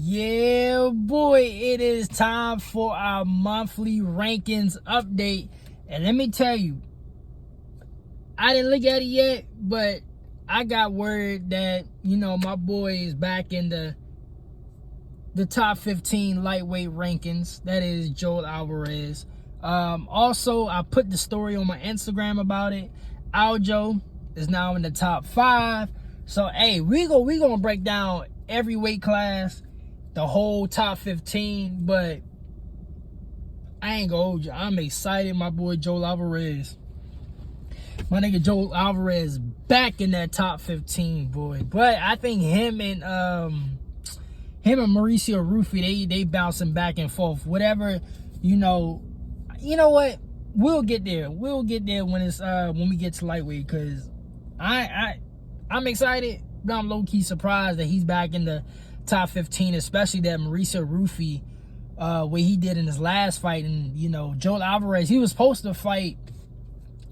Yeah, boy, it is time for our monthly rankings update. And let me tell you, I didn't look at it yet, but I got word that, my boy is back in the top 15 lightweight rankings. That is Joel Alvarez. Also, I put the story on my Instagram about it. Aljo is now in the top 5. So, hey, we gonna break down every weight class, the whole top 15, but I ain't gonna hold you. I'm excited, my boy Joel Alvarez. My nigga Joel Alvarez back in that top 15, boy. But I think him and Mauricio Rufy, they bouncing back and forth. Whatever, you know what? We'll get there. We'll get there when it's when we get to lightweight, because I'm excited, but I'm low-key surprised that he's back in the top 15, especially that Mauricio Rufy, what he did in his last fight. And, Joel Alvarez, he was supposed to fight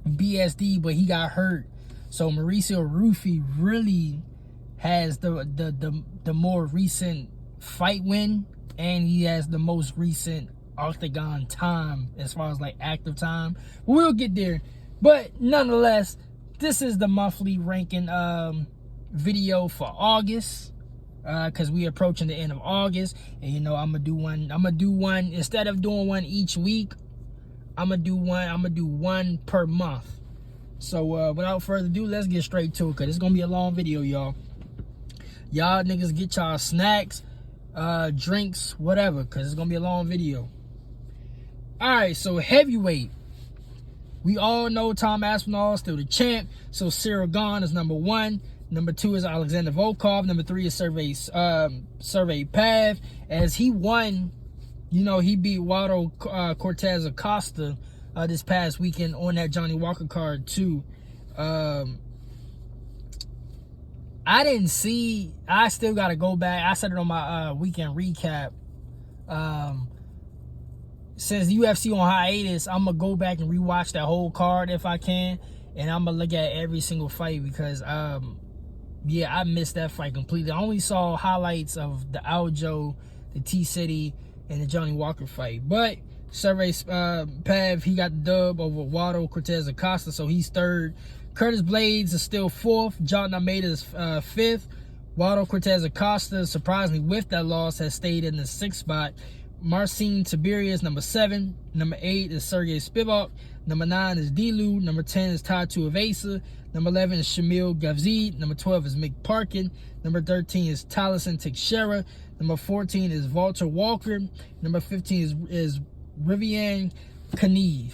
BSD, but he got hurt. So Mauricio Rufy really has the more recent fight win, and he has the most recent octagon time as far as like active time. We'll get there. But nonetheless, this is the monthly ranking video for August, because we approaching the end of August, and I'm gonna do one instead of doing one each week. I'm gonna do one per month. So without further ado, let's get straight to it, because it's gonna be a long video, y'all. Y'all niggas get y'all snacks, drinks, whatever, because it's gonna be a long video. Alright, so heavyweight. We all know Tom Aspinall is still the champ. So Cyril Gane is number 1. Number 2 is Alexander Volkov. Number 3 is Sergey Pav. As he won, he beat Waldo Cortez Acosta this past weekend on that Johnny Walker card too. I didn't see. I still got to go back. I said it on my weekend recap. Since the UFC on hiatus, I'm going to go back and rewatch that whole card if I can. And I'm going to look at every single fight, because, yeah, I missed that fight completely. I only saw highlights of the Aljo, the T-City, and the Johnny Walker fight. But Sergey Pav, he got the dub over Waldo Cortez Acosta, so he's 3rd. Curtis Blades is still 4th. John Almeida is 5th. Waldo Cortez Acosta, surprisingly with that loss, has stayed in the 6th spot. Marcin Tiberius, number 7. Number 8 is Sergey Spivak. Number 9 is Dilu. Number 10 is Tatu Avesa. Number 11 is Shamil Gavzid. Number 12 is Mick Parkin. Number 13 is Taliesin Teixeira. Number 14 is Walter Walker. Number 15 is Rivian Kaniv.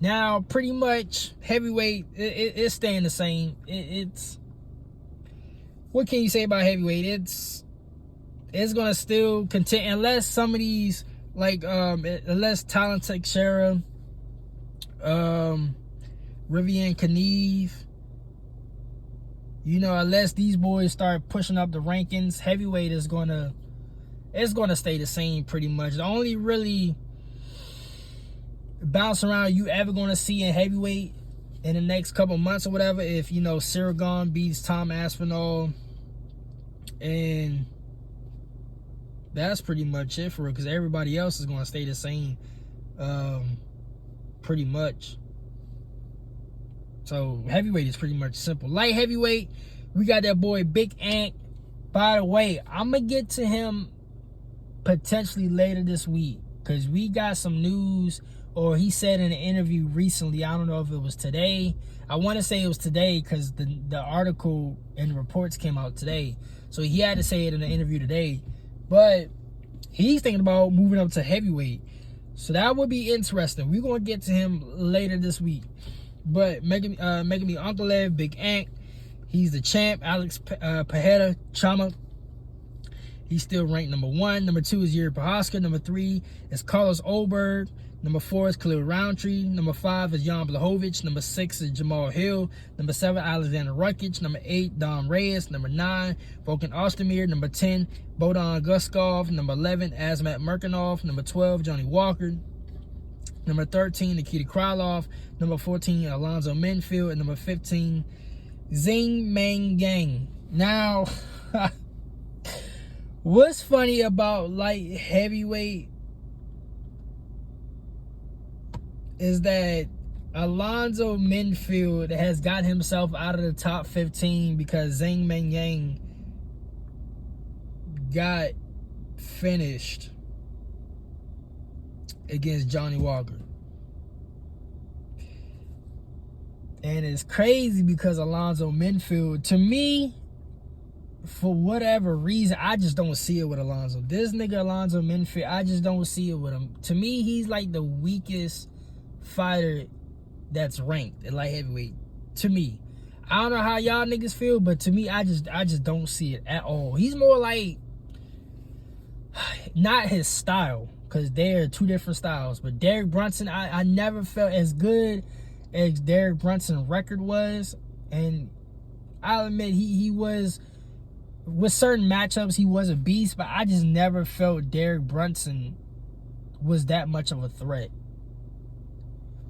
Now, pretty much heavyweight, it's staying the same. It's what can you say about heavyweight? It's gonna still continue, unless some of these, like unless Taliesin Teixeira, Rivian Kaniv, unless these boys start pushing up the rankings, heavyweight is gonna stay the same pretty much. The only really bounce around you ever gonna see in heavyweight in the next couple months or whatever, if Cyril Gane beats Tom Aspinall, and that's pretty much it for it, because everybody else is going to stay the same, pretty much. So heavyweight is pretty much simple. Light heavyweight, we got that boy Big Ant. By the way, I'm going to get to him potentially later this week, because we got some news, or he said in an interview recently, I don't know if it was today. I want to say it was today, because the article and the reports came out today. So he had to say it in an interview today. But he's thinking about moving up to heavyweight. So that would be interesting. We're going to get to him later this week. But Megami Ankalaev, Big Ant, he's the champ. Alex Pereira Chama, he's still ranked number 1. Number 2 is Yuri Prohaska. Number 3 is Carlos Oberg. Number 4 is Khalil Roundtree. Number 5 is Jan Blachowicz. Number 6 is Jamal Hill. Number 7, Alexander Rukic. Number 8, Dom Reyes. Number 9, Volkan Ozdemir. Number 10, Bodan Guskov. Number 11, Azmat Merkinov. Number 12, Johnny Walker. Number 13, Nikita Krylov. Number 14, Alonzo Menfield. And number 15, Zing Mang Gang. Now, What's funny about light heavyweight is that Alonzo Minfield has got himself out of the top 15 because Zhang Mengyang got finished against Johnny Walker. And it's crazy because Alonzo Minfield, to me, for whatever reason, I just don't see it with Alonzo. This nigga Alonzo Minfield, I just don't see it with him. To me, he's like the weakest fighter that's ranked at light heavyweight. To me, I don't know how y'all niggas feel, but to me, I just don't see it at all. He's more like, not his style, because they're two different styles. But Derek Brunson, I never felt as good as Derek Brunson's record was, and I'll admit he was, with certain matchups, he was a beast, but I just never felt Derek Brunson was that much of a threat.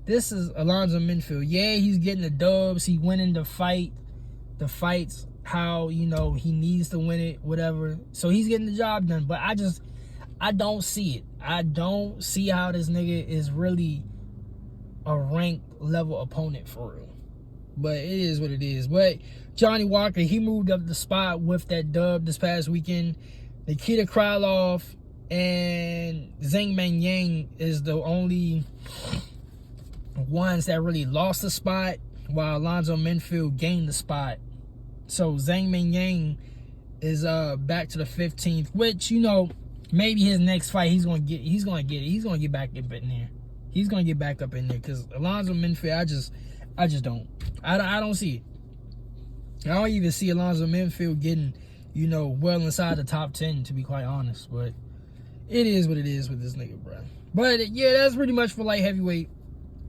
This is Alonzo Minfield. Yeah, he's getting the dubs. He winning the fights how, you know, he needs to win it, whatever. So he's getting the job done, but I don't see it. I don't see how this nigga is really a ranked level opponent for real. But it is what it is. But Johnny Walker, he moved up the spot with that dub this past weekend. Nikita Krylov and Zhang Mengyang is the only ones that really lost the spot, while Alonzo Minfield gained the spot. So Zhang Mengyang is back to the 15th, which, you know, maybe his next fight he's gonna get back up in there. He's gonna get back up in there, because Alonzo Minfield, I just don't. I don't see it. I don't even see Alonzo Minfield getting, you know, well inside the top 10, to be quite honest. But it is what it is with this nigga, bro. But yeah, that's pretty much for light heavyweight.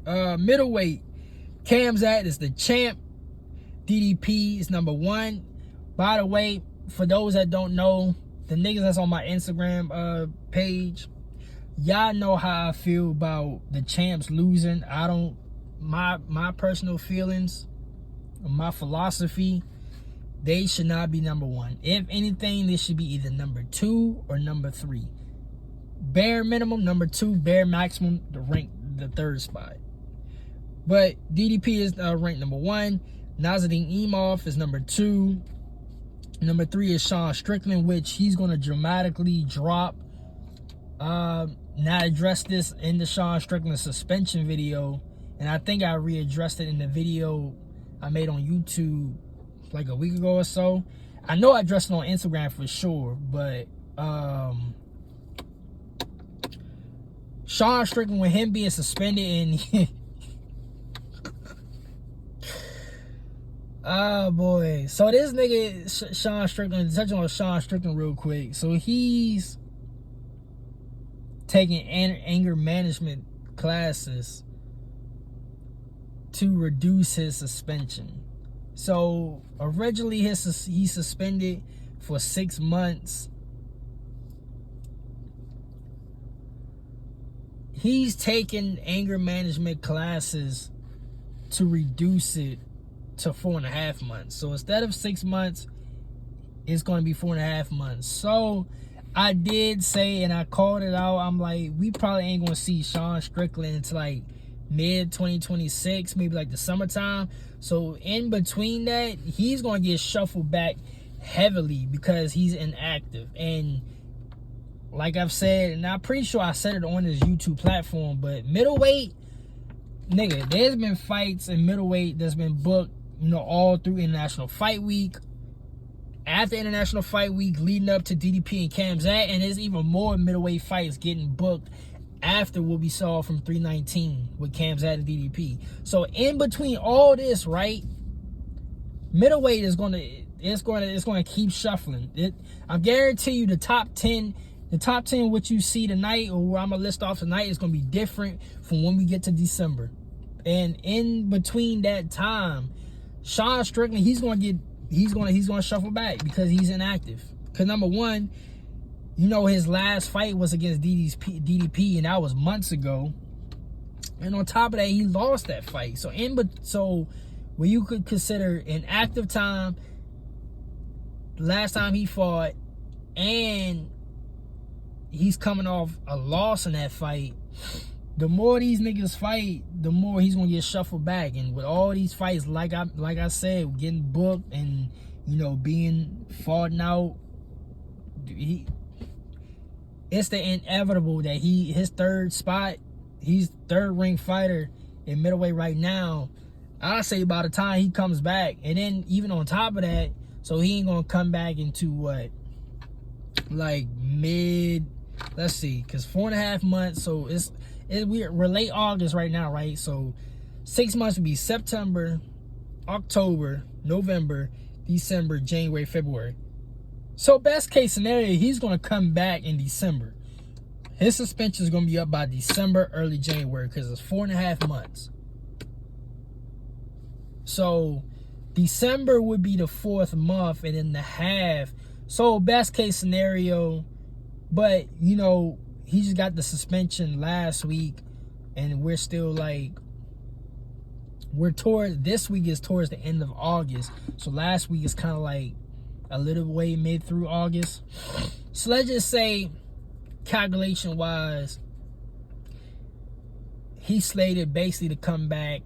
Middleweight, Khamzat is the champ. DDP is number 1. By the way, for those that don't know, the niggas that's on my Instagram page, y'all know how I feel about the champs losing. I don't, my personal feelings, my philosophy, they should not be number 1. If anything, they should be either number 2 or number 3. Bare minimum, number 2. Bare maximum, the 3rd spot. But DDP is ranked number 1. Nasruddin Imov is number 2. Number 3 is Sean Strickland, which he's going to dramatically drop. Now I addressed this in the Sean Strickland suspension video, and I think I readdressed it in the video I made on YouTube like a week ago or so. I know I addressed it on Instagram for sure, but Sean Strickland, with him being suspended, and oh boy. So this nigga Sean Strickland, touching on Sean Strickland real quick. So he's taking anger management classes to reduce his suspension. So originally he's suspended for 6 months. He's taking anger management classes to reduce it to 4.5 months. So instead of 6 months, it's going to be 4.5 months. So I did say, and I called it out, I'm like, we probably ain't going to see Sean Strickland until like mid 2026, maybe like the summertime. So in between that, he's going to get shuffled back heavily because he's inactive. And like I've said, and I'm pretty sure I said it on this YouTube platform, but middleweight, nigga, there's been fights in middleweight that's been booked, you know, all through International Fight Week, after International Fight Week, leading up to DDP and Khamzat, and there's even more middleweight fights getting booked after what we saw from 319 with Khamzat and DDP. So in between all this, right, middleweight is going to keep shuffling. I guarantee you the top 10 what you see tonight, or what I'm gonna list off tonight, is gonna be different from when we get to December. And in between that time, Sean Strickland, he's gonna shuffle back because he's inactive. Because number one, you know, his last fight was against DDP, and that was months ago. And on top of that, he lost that fight. So when you could consider an active time, last time he fought, and he's coming off a loss in that fight. The more these niggas fight, the more he's gonna get shuffled back. And with all these fights, like I said, getting booked and being fought out, it's the inevitable that his third spot, he's third ring fighter in middleweight right now. I say by the time he comes back, and then even on top of that, so he ain't gonna come back into what, like mid, let's see, because 4.5 months, so we're late August right now, right? So 6 months would be September, October, November, December, January, February. So best case scenario, he's gonna come back in December. His suspension is gonna be up by December, early January, because it's 4.5 months. So December would be the 4th month, and then the half. So best case scenario, but he just got the suspension last week, and we're still like, this week is towards the end of August. So last week is kind of like a little way mid through August. So let's just say, calculation wise, he's slated basically to come back,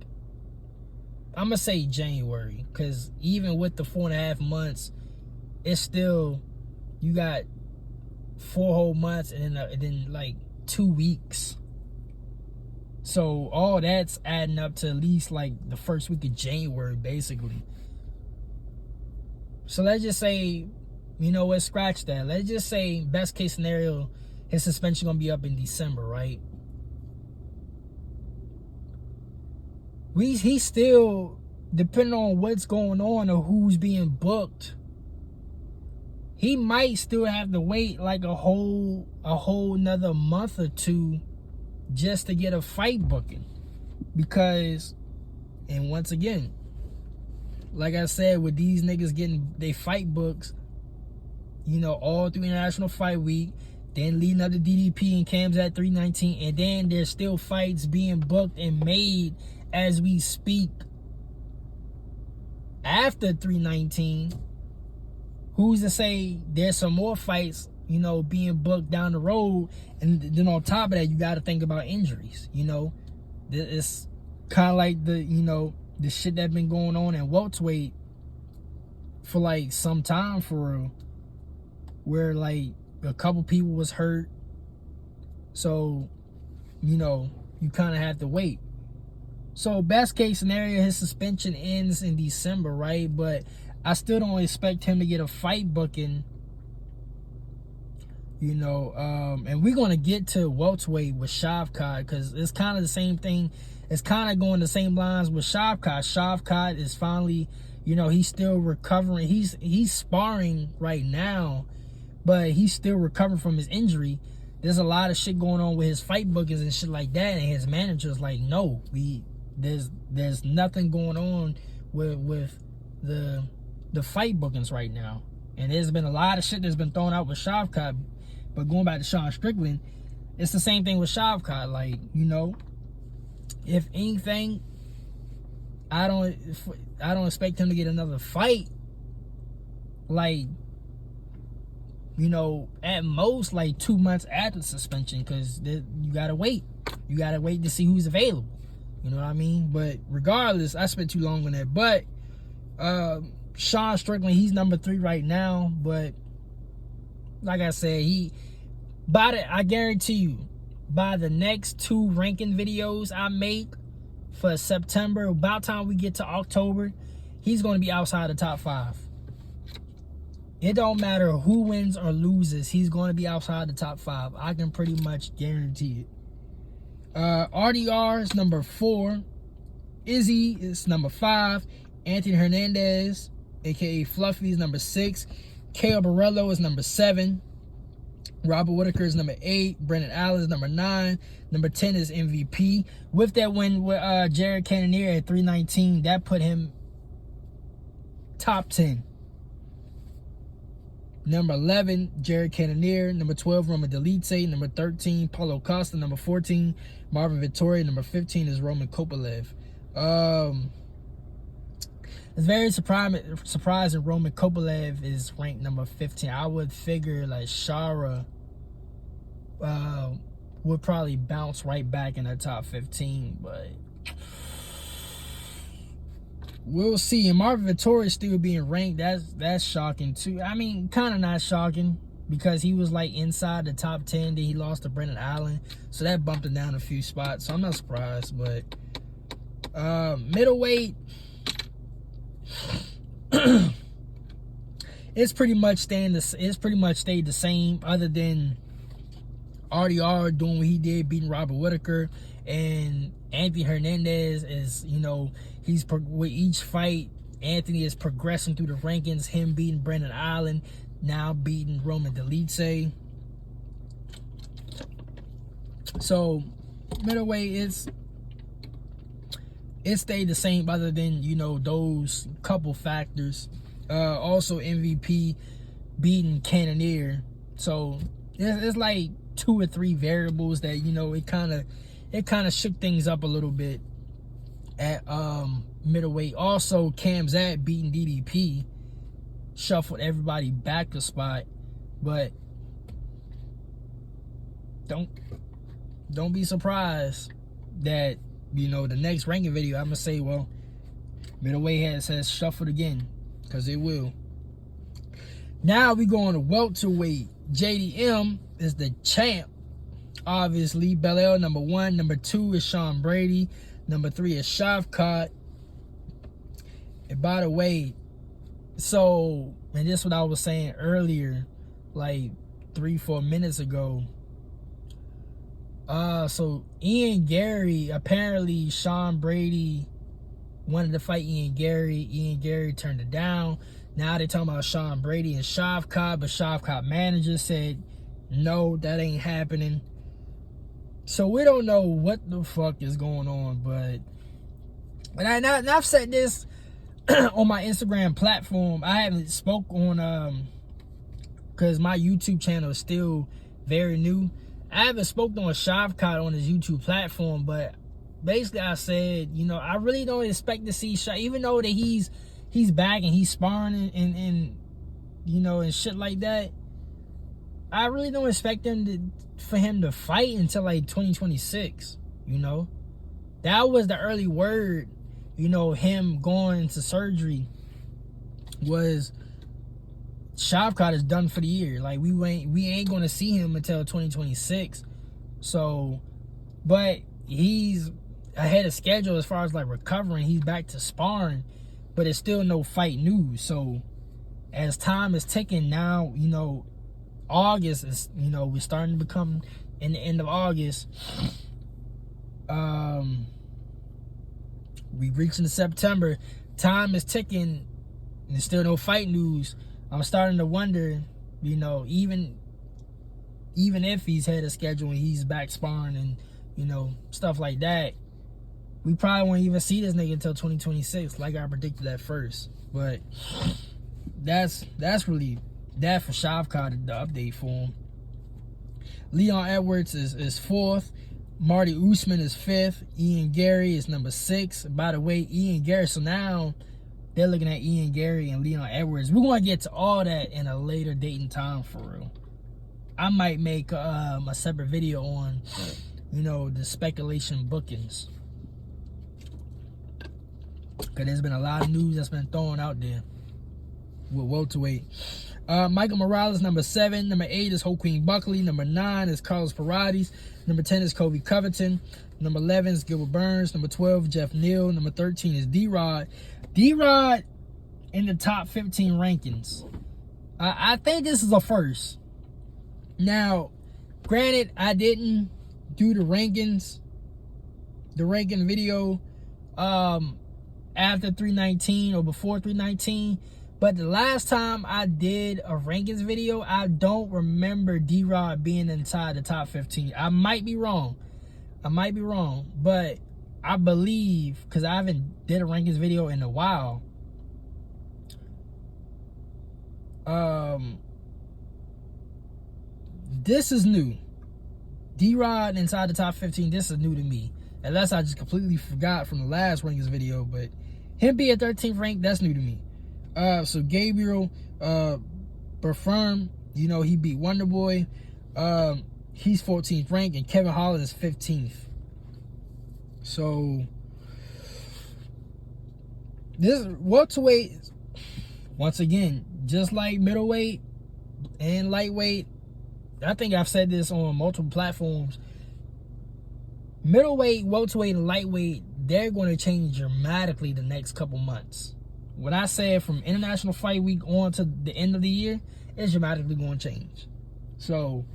I'm gonna say January, because even with the 4.5 months, it's still, you got 4 whole months and then like 2 weeks. So all that's adding up to at least like the first week of January, basically. So let's just say, let's scratch that. Let's just say best case scenario, his suspension gonna be up in December, right? He's still, depending on what's going on or who's being booked, he might still have to wait like a whole another month or two just to get a fight booking. Because, and once again, like I said, with these niggas getting they fight books, all through International Fight Week, then leading up to DDP and Cam's at 319, and then there's still fights being booked and made as we speak after 319. Who's to say there's some more fights, being booked down the road? And then on top of that, you got to think about injuries. It's kind of like the shit that been going on in welterweight for like some time, for real, where like a couple people was hurt. So, you kind of have to wait. So best case scenario, his suspension ends in December, right? But I still don't expect him to get a fight booking, and we're going to get to welterweight with Shavkat, because it's kind of the same thing. It's kind of going the same lines with Shavkat. Shavkat is finally, he's still recovering. He's sparring right now, but he's still recovering from his injury. There's a lot of shit going on with his fight bookings and shit like that, and his manager's like, no, there's nothing going on with the fight bookings right now. And there's been a lot of shit that's been thrown out with Shavkat. But going back to Sean Strickland, it's the same thing with Shavkat. Like, if anything, I don't expect him to get another fight. Like, at most like 2 months after the suspension, because you gotta wait. You gotta wait to see who's available. You know what I mean? But regardless, I spent too long on that. But Sean Strickland, he's number 3 right now. But like I said, I guarantee you, by the next 2 ranking videos I make for September, about time we get to October, he's going to be outside the top 5. It don't matter who wins or loses, he's going to be outside the top 5. I can pretty much guarantee it. RDR is number 4. Izzy is number 5. Anthony Hernandez, aka Fluffy, is number 6. K.O. Borrello is number 7. Robert Whitaker is number 8. Brendan Allen is number 9. Number 10 is MVP. With that win with Jared Cannonier at 319, that put him top 10. Number 11, Jared Cannonier. Number 12, Roman Delite. Number 13, Paulo Costa. Number 14, Marvin Vettori. Number 15 is Roman Kopelev. It's very surprising Roman Kopelev is ranked number 15. I would figure like Shara would probably bounce right back in the top 15, but we'll see. And Marvin Vettori still being ranked, that's shocking too. I mean, kind of not shocking because he was like inside the top 10, then he lost to Brendan Allen, so that bumped him down a few spots, so I'm not surprised. But middleweight, it's pretty much stayed the same, other than RDR doing what he did, beating Robert Whittaker, and Anthony Hernandez is, you know, with each fight, Anthony is progressing through the rankings. Him beating Brendan Allen, now beating Roman Dolidze. So middleweight, it stayed the same, other than, you know, those couple factors. Also MVP beating Cannonier. So it's like 2 or 3 variables that, you know, it kind of shook things up a little bit at middleweight. Also, Kamzat beating DDP shuffled everybody back a spot, but don't be surprised that, you know, the next ranking video I'm gonna say, well, middleweight has shuffled again, because it will. Now we go on to welterweight. JDM is the champ, obviously. Belair number 1, number 2 is Sean Brady, number 3 is Shavkat. And by the way, so, and this is what I was saying earlier, like 3-4 minutes ago. So Ian Gary, apparently Sean Brady wanted to fight Ian Gary. Ian Gary turned it down. Now they talking about Sean Brady and Shavkat, but Shavkat manager said, no, that ain't happening. So we don't know what the fuck is going on, but I've said this on my Instagram platform. I haven't spoke on because my YouTube channel is still very new. I haven't spoken on Shavkat on his YouTube platform, but basically I said, you know, I really don't expect to see even though that he's back and he's sparring and you know, and shit like that. I really don't expect for him to fight until like 2026, you know. That was the early word, you know, him going into surgery was Shavkat is done for the year. Like we ain't gonna see him until 2026. So, but he's ahead of schedule as far as like recovering. He's back to sparring, but it's still no fight news. So as time is ticking now, you know, August is, you know, we're starting to become in the end of August. We reach into September. Time is ticking and there's still no fight news. I'm starting to wonder, you know, even if he's had a schedule and he's back sparring and, you know, stuff like that, we probably won't even see this nigga until 2026, like I predicted at first. But that's really that for Shavkat, the update for him. Leon Edwards is 4th. Marty Usman is 5th. Ian Gary is number 6. By the way, Ian Gary, so now they're looking at Ian Gary and Leon Edwards. We're going to get to all that in a later date and time, for real. I might make a separate video on, you know, the speculation bookings, because there's been a lot of news that's been thrown out there with welterweight. Michael Morales, number 7. Number 8 is Joaquin Buckley. Number 9 is Carlos Paredes. Number 10 is Kobe Covington. Number 11 is Gilbert Burns. Number 12, Jeff Neal. Number 13 is D-Rod. D-Rod in the top 15 rankings. I think this is a first. Now, granted, I didn't do the ranking video after 319 or before 319. But the last time I did a rankings video, I don't remember D-Rod being inside the top 15. I might be wrong. But I believe, because I haven't did a rankings video in a while, this is new. D-Rod inside the top 15, this is new to me. Unless I just completely forgot from the last rankings video, but Him being 13th ranked, that's new to me. So Gabriel Berfirm, you know, he beat Wonder Boy. He's 14th ranked, and Kevin Holland is 15th. So this welterweight, once again, just like middleweight and lightweight, I think I've said this on multiple platforms. Middleweight, welterweight, and lightweight, they're going to change dramatically the next couple months. What I said from International Fight Week on to the end of the year, it's dramatically going to change. So,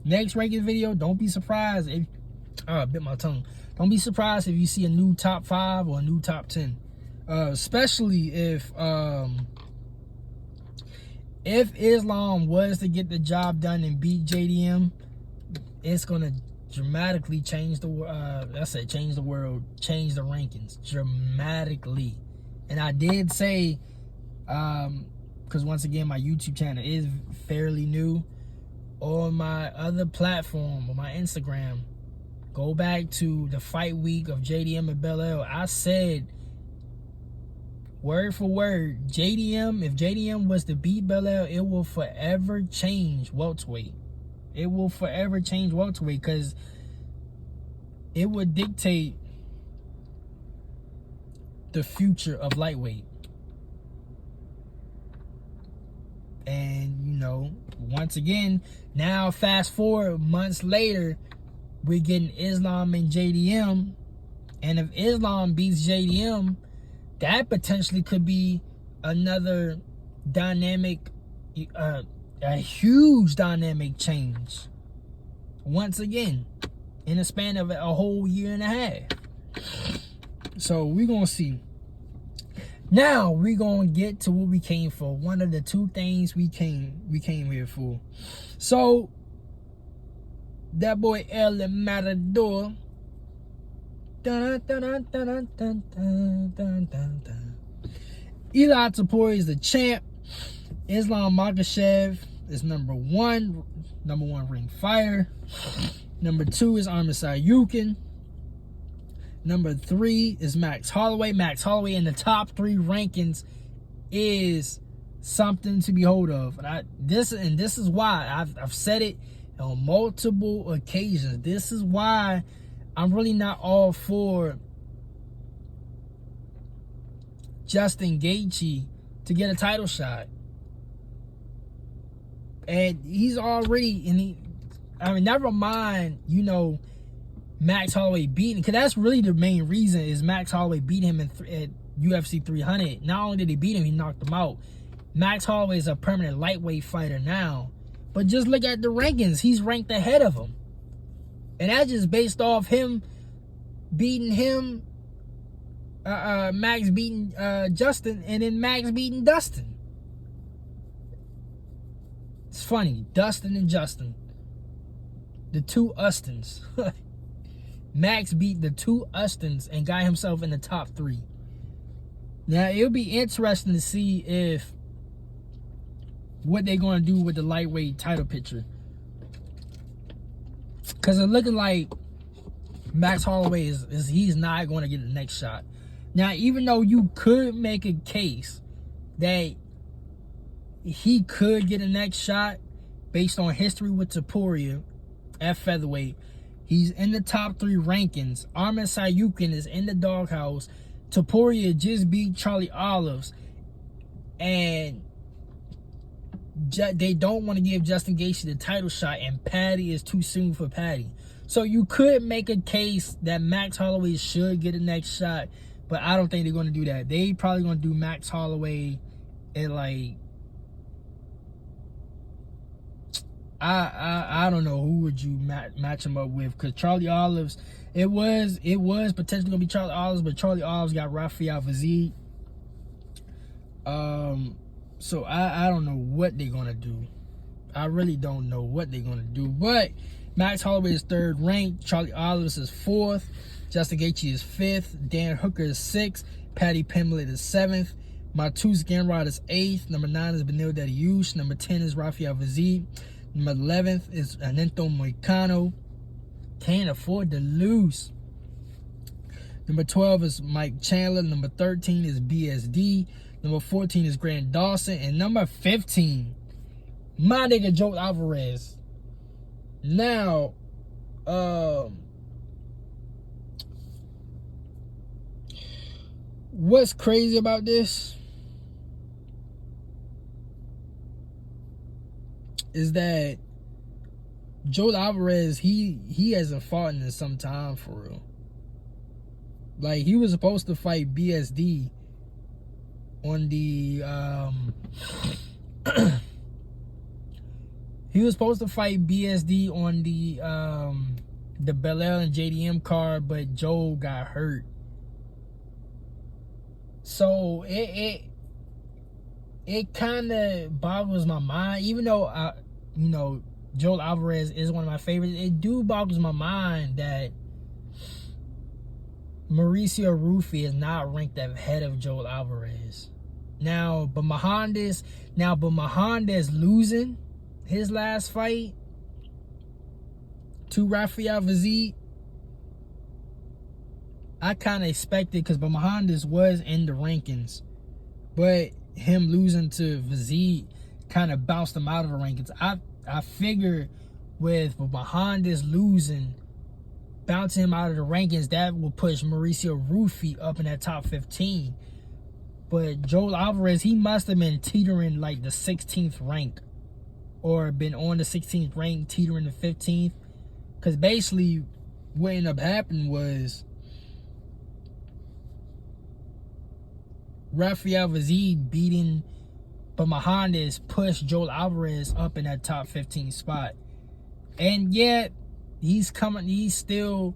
next ranking video, don't be surprised if... bit my tongue. Don't be surprised if you see a new top 5 or a new top 10. Especially if Islam was to get the job done and beat JDM, it's going to dramatically change the change the world, change the rankings dramatically. And I did say, because once again, my YouTube channel is fairly new. On my other platform, on my Instagram, go back to the fight week of JDM and Bell. I said, word for word, if JDM was to beat Bell, it will forever change welterweight. It will forever change welterweight, because it would dictate the future of lightweight. And, you know, once again, now fast forward months later, we're getting Islam and JDM. And if Islam beats JDM, that potentially could be another dynamic, a huge dynamic change. Once again, in the span of a whole year and a half. So we're going to see. Now we're going to get to what we came for. One of the two things we came here for. So that boy El Matador. Eli Topuria is the champ. Islam Makhachev is number one ring fighter. Number 2 is Arman Sayukin. Number 3 is Max Holloway. Max Holloway in the top 3 rankings is something to behold of. And this is why I've said it on multiple occasions. This is why I'm really not all for Justin Gaethje to get a title shot. And he's already never mind, you know, Max Holloway beating, because that's really the main reason is Max Holloway beat him at UFC 300. Not only did he beat him, he knocked him out. Max Holloway is a permanent lightweight fighter now. But just look at the rankings. He's ranked ahead of him. And that's just based off him beating him, Max beating Justin, and then Max beating Dustin. It's funny, Dustin and Justin. The two Ustins. Max beat the two Ustins and got himself in the top 3. Now, it'll be interesting to see if what they're going to do with the lightweight title picture. Because it's looking like Max Holloway he's not going to get the next shot. Now, even though you could make a case that he could get a next shot based on history with Topuria at featherweight, he's in the top 3 rankings. Arman Sayukin is in the doghouse. Topuria just beat Charlie Olives, and they don't want to give Justin Gaethje the title shot, and Patty is too soon for Patty. So you could make a case that Max Holloway should get a next shot, but I don't think they're going to do that. They probably going to do Max Holloway at like, I don't know who would you match him up with, because Charlie Olives, it was potentially gonna be Charlie Olives, but Charlie Olives got Rafael Fiziev. So I don't know what they're gonna do. I really don't know what they're gonna do. But Max Holloway is 3rd ranked, Charlie Olives is 4th, Justin Gaethje is 5th, Dan Hooker is 6th, Patty Pimblett is 7th, Mateusz Gamrot is 8th, number 9 is Beneil Dariush, number 10 is Rafael Fiziev. Number 11th is Anento Moicano. Can't afford to lose. Number 12 is Mike Chandler. Number 13 is BSD. Number 14 is Grant Dawson. And number 15, my nigga Joe Alvarez. Now, what's crazy about this is that Joe Alvarez, he hasn't fought in some time for real. Like, he was supposed to fight BSD on the he was supposed to fight BSD on the Belair and JDM card, but Joe got hurt. So it kind of boggles my mind, even though Joe Alvarez is one of my favorites. It do boggles my mind that Mauricio Rufy is not ranked ahead of Joe Alvarez. But Mahandes losing his last fight to Rafael Vazid, I kind of expected, because Mahandes was in the rankings, but him losing to Vazid kind of bounced him out of the rankings. I figured with Mahandes losing, bouncing him out of the rankings, that will push Mauricio Rufy up in that top 15. But Joe Alvarez, he must have been teetering like the 16th rank, or been on the 16th rank, teetering the 15th. Because basically what ended up happening was Rafael Vazid beating, but Mahandes pushed Joe Alvarez up in that top 15 spot. And yet he's still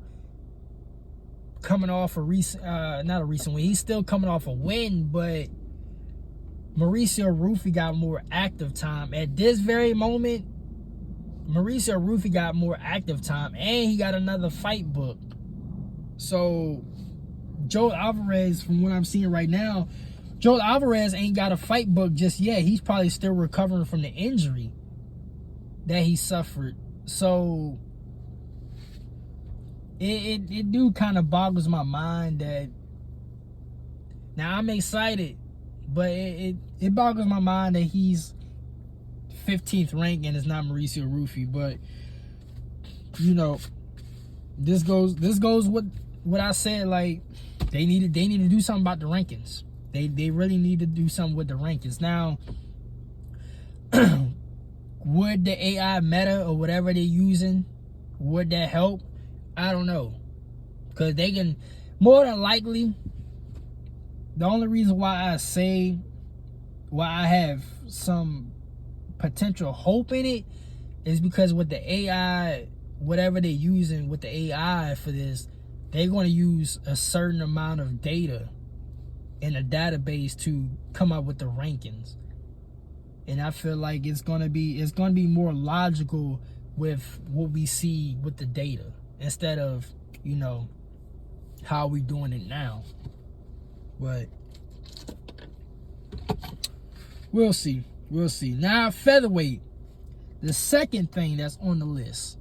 coming off a recent, not a recent win. He's still coming off a win, but Mauricio Rufy got more active time. At this very moment, Mauricio Rufy got more active time, and he got another fight booked. So Joe Alvarez, from what I'm seeing right now, Joe Alvarez ain't got a fight book just yet. He's probably still recovering from the injury that he suffered. So it do kind of boggles my mind that, now I'm excited, but it boggles my mind that he's 15th ranked and it's not Mauricio Rufy. But this goes with what I said. Like, they need to do something about the rankings. They really need to do something with the rankings. Now, would the AI meta or whatever they're using, would that help? I don't know. Because they can, more than likely, the only reason why I have some potential hope in it is because with the AI, whatever they're using with the AI for this, they're going to use a certain amount of data in a database to come up with the rankings. And I feel like it's gonna be more logical with what we see with the data, instead of how we doing it now. But we'll see. Now, featherweight, the second thing that's on the list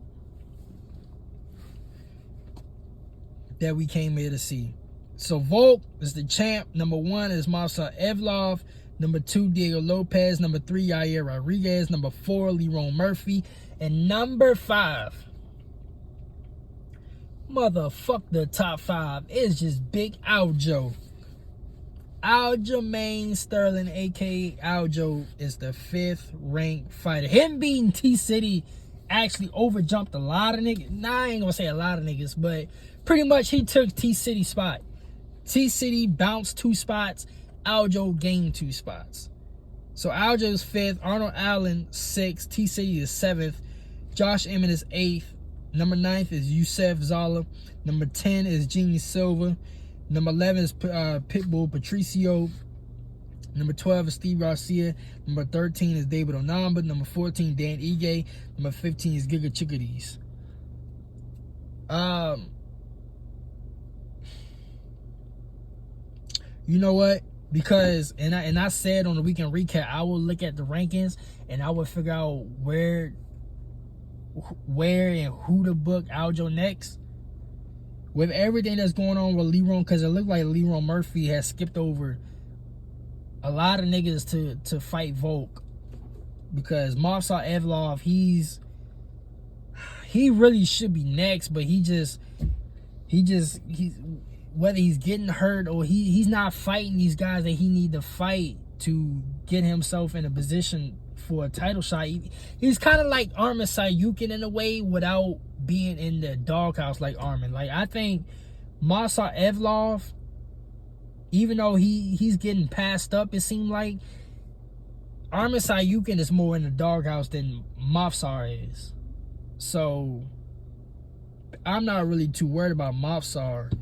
that we came here to see. So Volk is the champ. Number 1 is Marcel Evlov. Number 2, Diego Lopez. Number 3, Yair Rodriguez. Number 4, Lerone Murphy. And number 5, motherfuck the top 5, is just Big Aljo. Aljamain Sterling, aka Aljo, is the 5th ranked fighter. Him beating T-City actually overjumped a lot of niggas. Nah, I ain't gonna say a lot of niggas, but pretty much he took T-City's spot. T-City bounced 2 spots. Aljo gained 2 spots. So Aljo is 5th. Arnold Allen 6th. T-City is 7th. Josh Emmett is 8th. Number 9th is Youssef Zala. Number 10 is Genie Silva. Number 11 is Pitbull Patricio. Number 12 is Steve Garcia. Number 13 is David Onamba. Number 14, Dan Ige. Number 15 is Giga Chickadees. You know what? Because, and I said on the weekend recap, I will look at the rankings and I will figure out where and who to book Aljo next. with everything that's going on with Leron, because it looked like Leron Murphy has skipped over a lot of niggas to fight Volk, because Movsar Evlov, he really should be next, but he's whether he's getting hurt or he's not fighting these guys that he need to fight to get himself in a position for a title shot. He's kind of like Armin Sayukin in a way, without being in the doghouse like Armin. Like, I think Movsar Evlov, even though he's getting passed up, it seemed like Armin Sayukin is more in the doghouse than Movsar is. So I'm not really too worried about Movsar.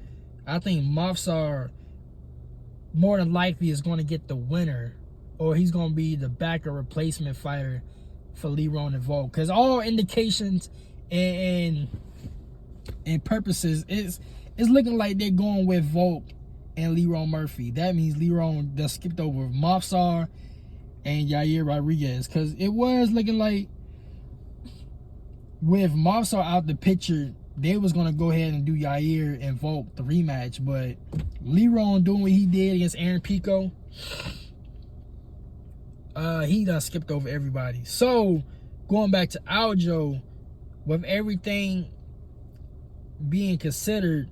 I think Movsar more than likely is going to get the winner, or he's going to be the backup replacement fighter for Leron and Volk. Because all indications and purposes is looking like they're going with Volk and Leron Murphy. That means Leron just skipped over Movsar and Yair Rodriguez, because it was looking like with Movsar out the picture, they was going to go ahead and do Yair and Volk the rematch. But Leron doing what he did against Aaron Pico, he done skipped over everybody. So going back to Aljo, with everything being considered,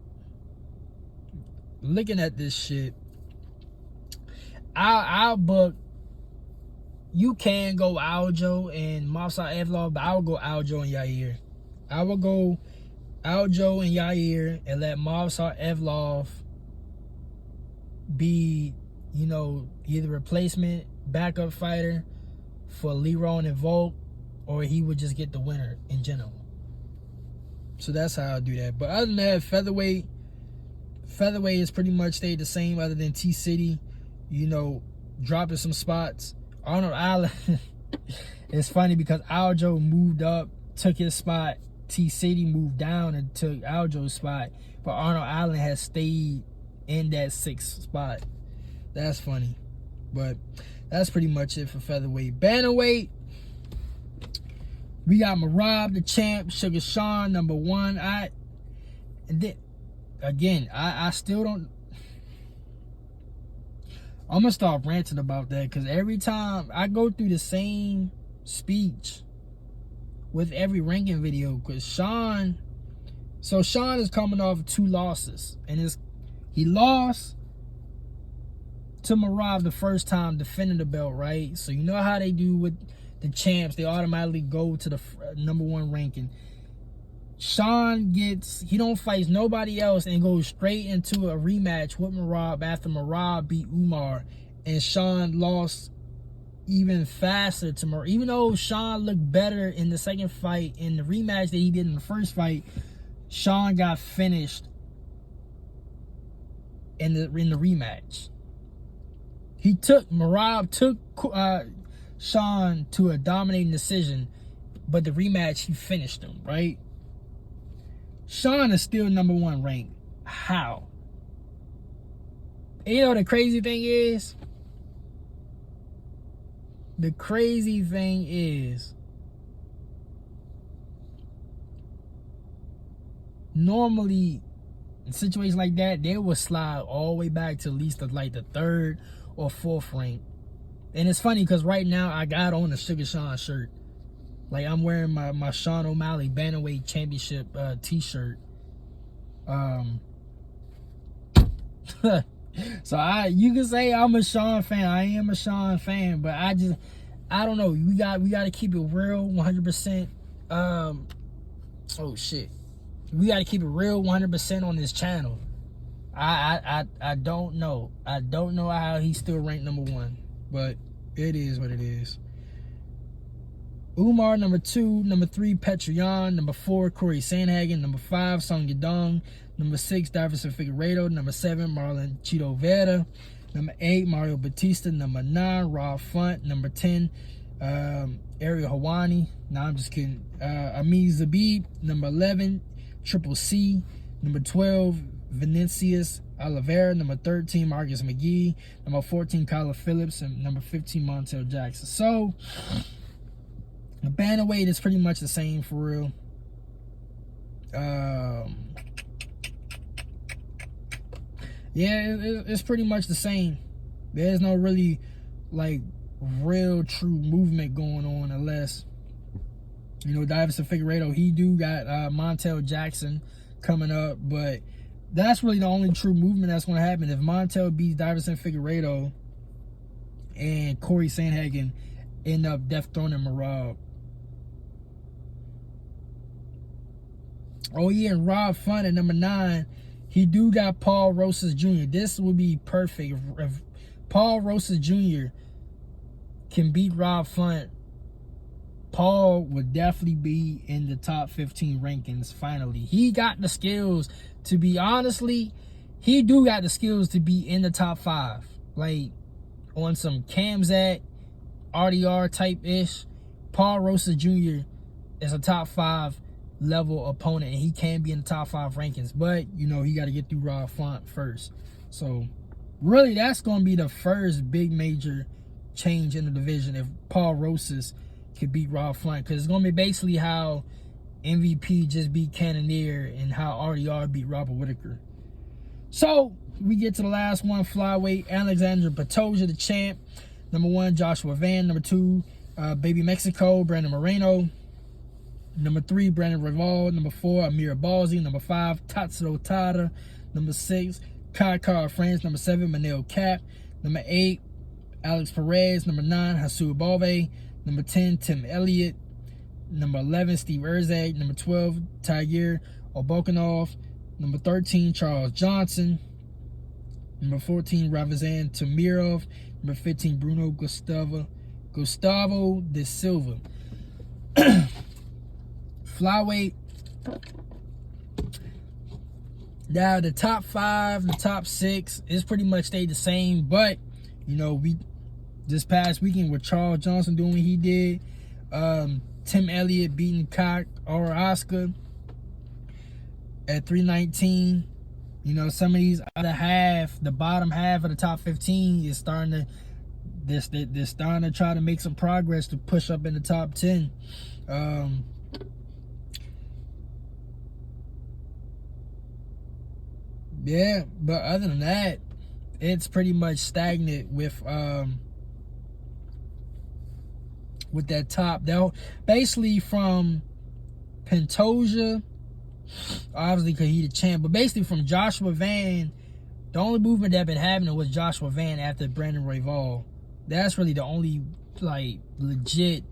looking at this shit, I'll book. You can go Aljo and Movsar Evlov, but I will go Aljo and Yair. I will go Aljo and Yair and let Movsar Evlov be, you know, either replacement, backup fighter for Leron and Volk, or he would just get the winner in general. So that's how I'll do that. But other than that, featherweight is pretty much stayed the same, other than T-City, you know, dropping some spots. Arnold Allen, it's funny because Aljo moved up, took his spot. T-City moved down and took Aljo's spot. But Arnold Allen has stayed in that 6th spot. That's funny. But that's pretty much it for featherweight. Bantamweight, we got Merab, the champ, Sugar Sean, number 1. I still don't. I'm gonna start ranting about that, because every time I go through the same speech with every ranking video, because Sean is coming off 2 losses, and he lost to Merab the first time defending the belt, right? So you know how they do with the champs, they automatically go to the number 1 ranking. Sean he don't fight nobody else and goes straight into a rematch with Merab after Merab beat Umar, and Sean lost even faster to Merab. Even though Sean looked better in the second fight, in the rematch that he did in the first fight, Sean got finished in the rematch. Merab took Sean to a dominating decision, but the rematch he finished him, right? Sean is still number 1 ranked. How? And you know the crazy thing is? The crazy thing is, normally in situations like that, they will slide all the way back to at least like the 3rd or 4th rank. And it's funny because right now I got on the Sugar Sean shirt. Like, I'm wearing my Sean O'Malley Bantamweight Championship t-shirt. So you can say I'm a Sean fan. I am a Sean fan, but I don't know. We got to keep it real 100%. Oh shit. We got to keep it real 100% on this channel. I don't know. I don't know how he's still ranked number 1, but it is what it is. Umar, number 2. Number 3, Petroyan. Number 4, Corey Sandhagen. Number 5, Song Yadong. Number 6, Davison Figueiredo. Number 7, Marlon Chito Vera. Number 8, Mario Batista. Number 9, Rob Font. Number 10, Ariel Hawani. Nah, I'm just kidding. Amiz Zabib. Number 11, Triple C. Number 12, Vinicius Oliveira. Number 13, Marcus McGee. Number 14, Kyler Phillips. And number 15, Montel Jackson. So the bantamweight is pretty much the same for real. Yeah, it's pretty much the same. There's no really like real true movement going on unless, you know, Davison Figueiredo, he do got Montel Jackson coming up, but that's really the only true movement that's going to happen. If Montel beats Davison Figueiredo and Corey Sandhagen end up death throwing Marab. Oh yeah, and Rob Font at number 9, he do got Paul Rosas Jr. This would be perfect if Paul Rosas Jr. can beat Rob Font. Paul would definitely be in the top 15 rankings finally. He got the skills to be, honestly, he do got the skills to be in the top 5. Like, on some Kamzat, RDR type-ish, Paul Rosas Jr. is a top 5 level opponent, and he can be in the top 5 rankings. But, you know, he got to get through Rob Font first. So, really, that's going to be the first big major change in the division if Paul Rosas could beat Rob Font, because it's going to be basically how MVP just beat Cannonier and how RDR beat Robert Whitaker. So we get to the last one, flyweight. Alexander Pantoja, the champ. Number 1, Joshua Van. Number 2, Baby Mexico, Brandon Moreno. Number 3, Brandon Reval. Number 4, Amir Balzi. Number 5, Tatsuo Tada. Number 6, Kai France. Number 7, Manel Cap. Number 8, Alex Perez. Number 9, Hasu Balve. Number 10, Tim Elliott. Number 11, Steve Erzak. Number 12, Tiger Obokanov. Number 13, Charles Johnson. Number 14, Ravizan Tamirov. Number 15, Bruno Gustavo de Silva. Flyweight. Now, the top 5, the top 6 is pretty much stayed the same, but, you know, this past weekend with Charles Johnson doing what he did, Tim Elliott beating Cock or Oscar at 319. You know, some of these other the bottom half of the top 15 is starting to, they're starting to try to make some progress to push up in the top 10. Yeah, but other than that, it's pretty much stagnant with that top. Now, basically from Pantoja, obviously because he's the champ, but basically from Joshua Van, the only movement that been happening was Joshua Van after Brandon Royval. That's really the only like legit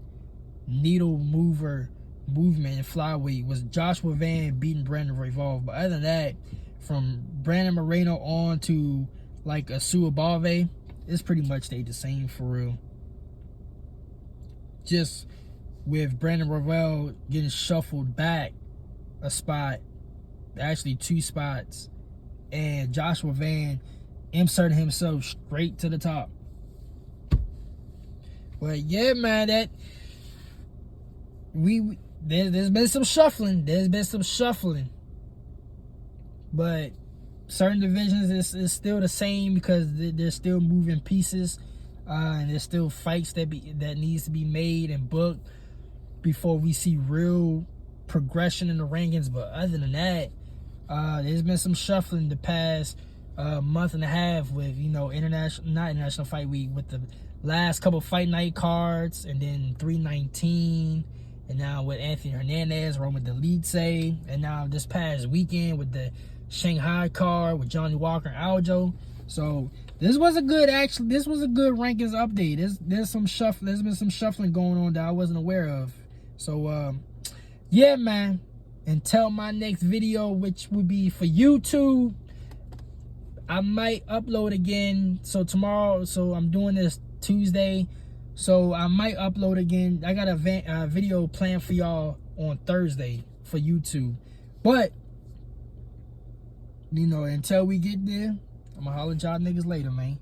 needle mover movement in flyweight was Joshua Van beating Brandon Royval. But other than that, from Brandon Moreno on to like Asua Balve, it's pretty much stayed the same for real. Just with Brandon Royval getting shuffled back a spot, actually 2 spots, and Joshua Van inserting himself straight to the top. But yeah, man, that there's been some shuffling. But certain divisions is still the same because they're still moving pieces, and there's still fights that needs to be made and booked before we see real progression in the rankings. But other than that, there's been some shuffling the past month and a half with, you know, not international fight week, with the last couple fight night cards, and then 319, and now with Anthony Hernandez, Roman Delitse, and now this past weekend with the Shanghai card with Johnny Walker and Aljo. So this was a good rankings update. There's been some shuffling going on that I wasn't aware of. So yeah, man, until my next video, which would be for YouTube, I might upload again. So tomorrow, so I'm doing this Tuesday, so I might upload again. I got a video planned for y'all on Thursday for YouTube. But, you know, until we get there, I'm gonna holler at y'all niggas later, man.